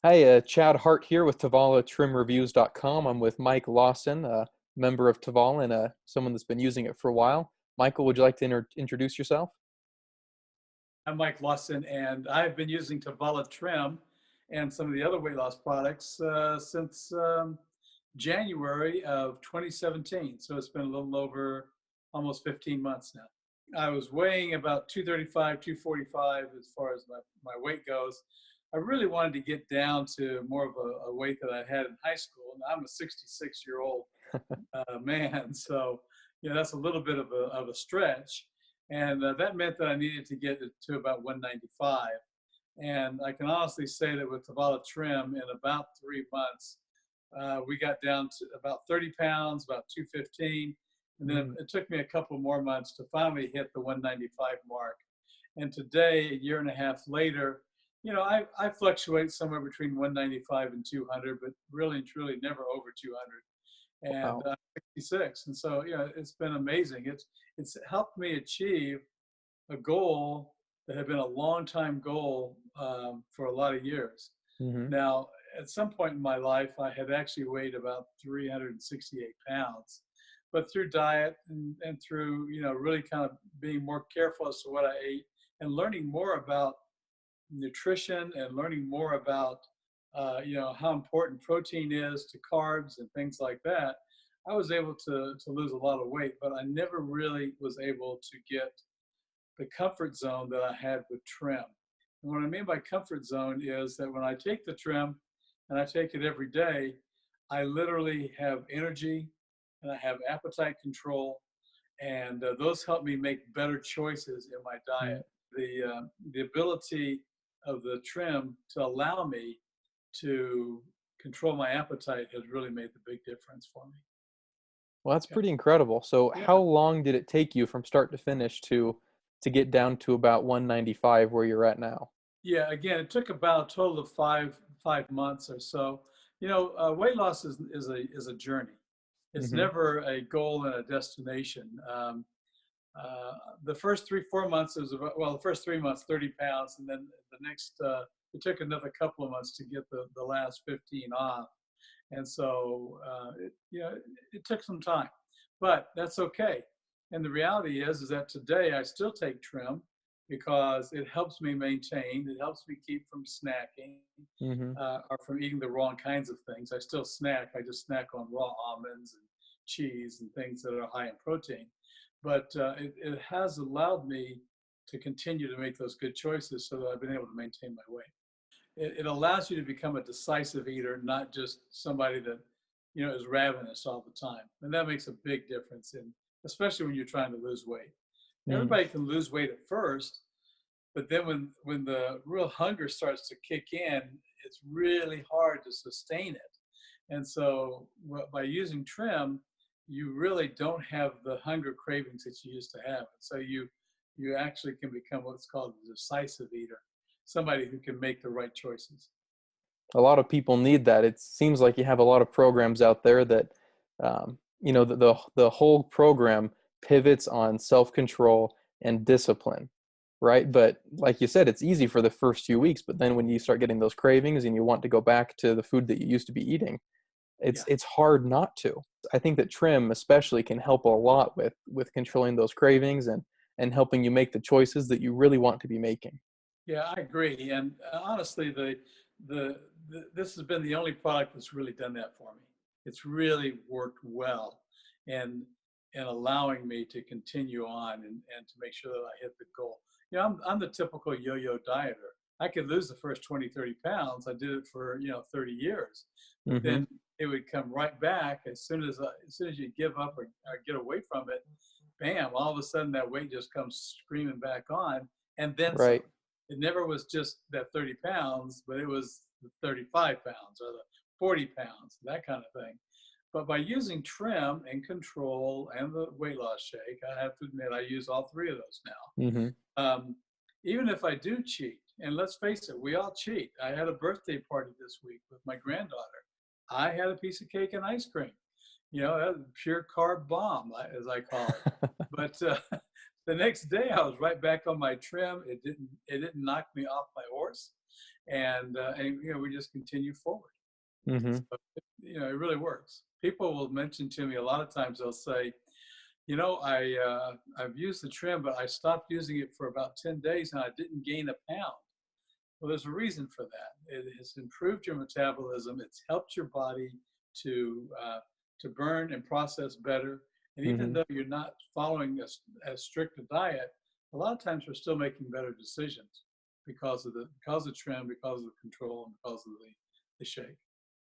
Hi, Chad Hart here with TavalaTrimReviews.com. I'm with Mike Lawson, a member of Tavala and someone that's been using it for a while. Michael, would you like to introduce yourself? I'm Mike Lawson, and I've been using Viiva Trim and some of the other weight loss products since January of 2017. So it's been a little over almost 15 months now. I was weighing about 235, 245 as far as my weight goes. I really wanted to get down to more of a weight that I had in high school. Now, I'm a 66-year-old man, so that's a little bit of a stretch. And that meant that I needed to get it to about 195. And I can honestly say that with Viiva Trim, in about 3 months, we got down to about 30 pounds, about 215. And then Mm. it took me a couple more months to finally hit the 195 mark. And today, a year and a half later, I fluctuate somewhere between 195 and 200, but really and truly never over 200. And Wow. 66. And so, it's been amazing. It's helped me achieve a goal that had been a long time goal for a lot of years. Hmm. Now, at some point in my life, I had actually weighed about 368 pounds, but through diet and through, really kind of being more careful as to what I ate and learning more about nutrition and learning more about, how important protein is to carbs and things like that, I was able to lose a lot of weight, but I never really was able to get the comfort zone that I had with trim. And what I mean by comfort zone is that when I take the trim and I take it every day, I literally have energy and I have appetite control, and those help me make better choices in my diet. The ability of the trim to allow me to control my appetite has really made the big difference for me. Well, that's Yeah. pretty incredible. So, Yeah. how long did it take you from start to finish to get down to about 195 where you're at now? Yeah, again, it took about a total of five months or so. Weight loss is a journey. It's Hmm. never a goal and a destination. The first 3 4 months is about, well, the first 3 months 30 pounds, and then the next it took another couple of months to get the last 15 off, and so it took some time, but that's okay. And the reality is that today I still take trim because it helps me maintain. It helps me keep from snacking Hmm. or from eating the wrong kinds of things. I still snack. I just snack on raw almonds and cheese and things that are high in protein. But it has allowed me to continue to make those good choices so that I've been able to maintain my weight. It allows you to become a decisive eater, not just somebody that is ravenous all the time, and that makes a big difference in, especially when you're trying to lose weight. Mm. Everybody can lose weight at first, but then when the real hunger starts to kick in, it's really hard to sustain it. And so by using trim, you really don't have the hunger cravings that you used to have. And so you actually can become what's called a decisive eater, somebody who can make the right choices. A lot of people need that. It seems like you have a lot of programs out there that, the whole program pivots on self-control and discipline, right? But like you said, it's easy for the first few weeks, but then when you start getting those cravings and you want to go back to the food that you used to be eating, it's Yeah. it's hard not to. I think that trim especially can help a lot with controlling those cravings and helping you make the choices that you really want to be making. Yeah, I agree. And honestly, this has been the only product that's really done that for me. It's really worked well, and allowing me to continue on and to make sure that I hit the goal. I'm the typical yo-yo dieter. I could lose the first 20, 30 pounds. I did it for 30 years, but Hmm. then it would come right back as soon as you give up or get away from it. Bam! All of a sudden, that weight just comes screaming back on, and then some. Right. It never was just that 30 pounds, but it was the 35 pounds or the 40 pounds, that kind of thing. But by using trim and control and the weight loss shake, I have to admit I use all three of those now. Hmm. Even if I do cheat, and let's face it, we all cheat. I had a birthday party this week with my granddaughter. I had a piece of cake and ice cream. That's a pure carb bomb, as I call it. But the next day, I was right back on my trim. It didn't knock me off my horse, and we just continue forward. Hmm. So, it really works. People will mention to me a lot of times. They'll say, I've used the trim, but I stopped using it for about 10 days and I didn't gain a pound. Well, there's a reason for that. It has improved your metabolism. It's helped your body to uh, to burn and process better. And even Hmm. though you're not following as strict a diet, a lot of times we're still making better decisions because of the trim, because of the control, and because of the shake.